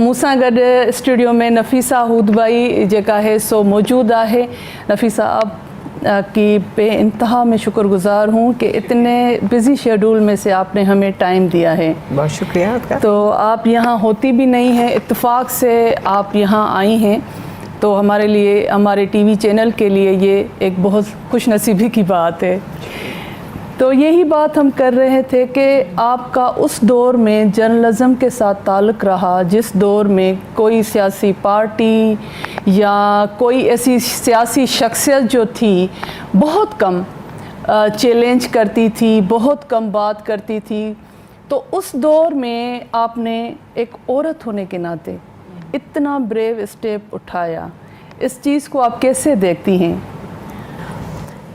मूंसां गॾु स्टूडियो में नफ़ीसा हूदबाई जेका है सो मौजूद है। नफ़ीसा आप की बेइंतहा में शुक्रगुजार हूँ कि इतने बिज़ी शेड्यूल में से आपने हमें टाइम दिया है। बहुत शुक्रिया आपका। तो आप यहाँ होती भी नहीं हैं, इत्तेफाक से आप यहाँ आई हैं, तो हमारे लिए, हमारे टीवी चैनल के लिए ये एक बहुत खुशनसीबी की बात है। तो यही बात हम कर रहे थे कि आपका उस दौर में जर्नलिज़म के साथ ताल्लुक़ रहा जिस दौर में कोई सियासी पार्टी या कोई ऐसी सियासी शख्सियत जो थी बहुत कम चैलेंज करती थी, बहुत कम बात करती थी। तो उस दौर में आपने एक औरत होने के नाते इतना ब्रेव स्टेप उठाया, इस चीज़ को आप कैसे देखती हैं?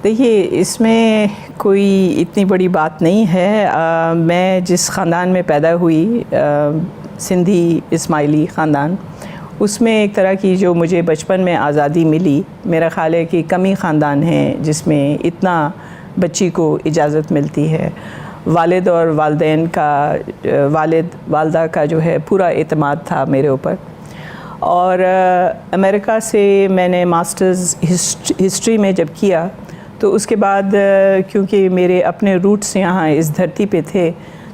देखिए, इसमें कोई इतनी बड़ी बात नहीं है। मैं जिस ख़ानदान में पैदा हुई, सिंधी इस्माइली ख़ानदान, उसमें एक तरह की जो मुझे बचपन में आज़ादी मिली, मेरा ख़्याल है कि कम ही ख़ानदान हैं जिसमें इतना बच्ची को इजाज़त मिलती है। वालिद और वालदैन का, वालिद वालदा का जो है पूरा एतमाद था मेरे ऊपर। और अमेरिका से मैंने मास्टर्स हिस्ट्री में जब किया तो उसके बाद क्योंकि मेरे अपने रूट्स यहाँ इस धरती पे थे,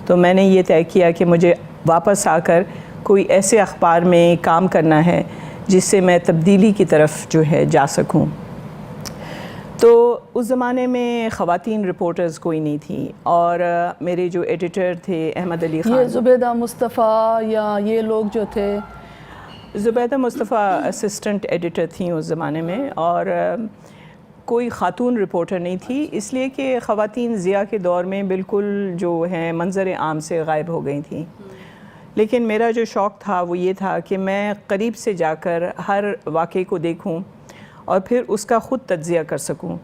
तो मैंने ये तय किया कि मुझे वापस आकर कोई ऐसे अखबार में काम करना है जिससे मैं तब्दीली की तरफ जो है जा सकूं। तो उस ज़माने में ख़वातीन रिपोर्टर्स कोई नहीं थी और मेरे जो एडिटर थे अहमद अली ख़ान, ये ज़ुबैदा मुस्तफ़ा या ये लोग जो थे, ज़ुबैदा मुस्तफ़ा असिस्टेंट एडिटर थी उस ज़माने में, और कोई ख़ातून रिपोर्टर नहीं थी, इसलिए कि ख़वातीन ज़िया के दौर में बिल्कुल जो है मंज़र आम से गायब हो गई थी। लेकिन मेरा जो शौक़ था वो ये था कि मैं करीब से जाकर हर वाक़े को देखूं और फिर उसका ख़ुद तज्ज़िया कर सकूं,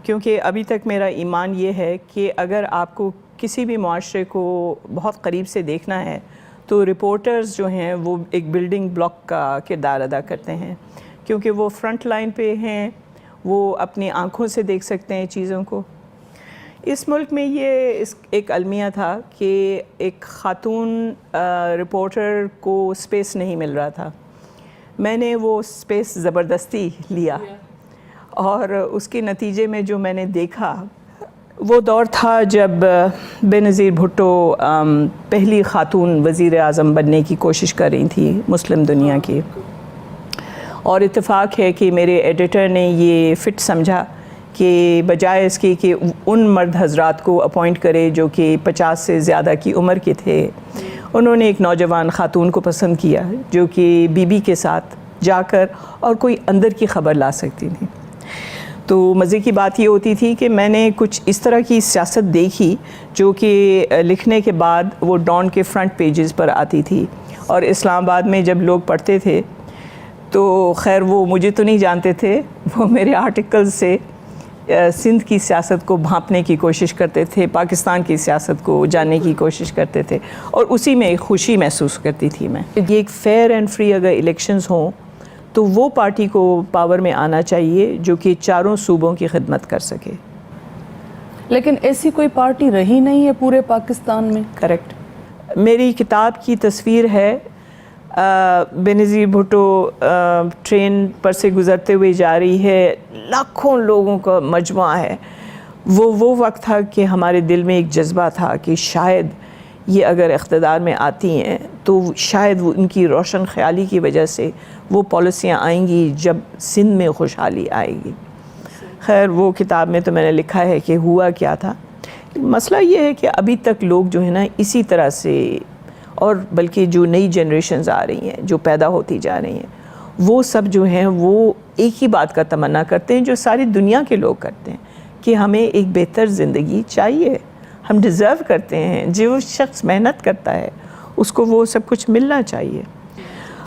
क्योंकि अभी तक मेरा ईमान ये है कि अगर आपको किसी भी मुआशरे को बहुत करीब से देखना है तो रिपोर्टर्स जो हैं वो एक बिल्डिंग ब्लॉक का किरदार अदा करते हैं, क्योंकि वो फ्रंट लाइन पे हैं, वो अपनी आँखों से देख सकते हैं चीज़ों को। इस मुल्क में ये एक अलमिया था कि एक ख़ातून रिपोर्टर को स्पेस नहीं मिल रहा था। मैंने वो स्पेस ज़बरदस्ती लिया और उसके नतीजे में जो मैंने देखा वो दौर था जब बेनज़ीर भुट्टो पहली ख़ातून वज़ीर आज़म बनने की कोशिश कर रही थी मुस्लिम दुनिया की। और इत्तेफाक है कि मेरे एडिटर ने ये फ़िट समझा कि बजाय इसके कि उन मर्द हज़रात को अपॉइंट करे जो कि 50 से ज़्यादा की उम्र के थे, उन्होंने एक नौजवान ख़ातून को पसंद किया जो कि बीबी के साथ जाकर और कोई अंदर की ख़बर ला सकती थी। तो मज़े की बात ये होती थी कि मैंने कुछ इस तरह की सियासत देखी जो कि लिखने के बाद वो डॉन के फ्रंट पेजेस पर आती थी, और इस्लामाबाद में जब लोग पढ़ते थे तो खैर वो मुझे तो नहीं जानते थे, वो मेरे आर्टिकल्स से सिंध की सियासत को भांपने की कोशिश करते थे, पाकिस्तान की सियासत को जानने की कोशिश करते थे, और उसी में एक खुशी महसूस करती थी मैं। ये एक फेयर एंड फ्री अगर इलेक्शंस हों तो वो पार्टी को पावर में आना चाहिए जो कि चारों सूबों की खिदमत कर सके। लेकिन ऐसी कोई पार्टी रही नहीं है पूरे पाकिस्तान में। करेक्ट। मेरी किताब की तस्वीर है बेनज़ीर भुट्टो ट्रेन पर से गुज़रते हुए जा रही है, लाखों लोगों का मजमा है। वो वक्त था कि हमारे दिल में एक जज्बा था कि शायद ये अगर इक़्तिदार में आती हैं तो शायद वो उनकी रोशन ख़याली की वजह से वो पॉलिसियाँ आएंगी जब सिंध में खुशहाली आएगी। खैर वो किताब में तो मैंने लिखा है कि हुआ क्या था। मसला ये है कि अभी तक लोग जो है ना इसी तरह से, और बल्कि जो नई जनरेशन्स आ रही हैं जो पैदा होती जा रही हैं, वो सब जो हैं वो एक ही बात का तमन्ना करते हैं जो सारी दुनिया के लोग करते हैं कि हमें एक बेहतर ज़िंदगी चाहिए, हम डिज़र्व करते हैं। जो शख्स मेहनत करता है उसको वो सब कुछ मिलना चाहिए।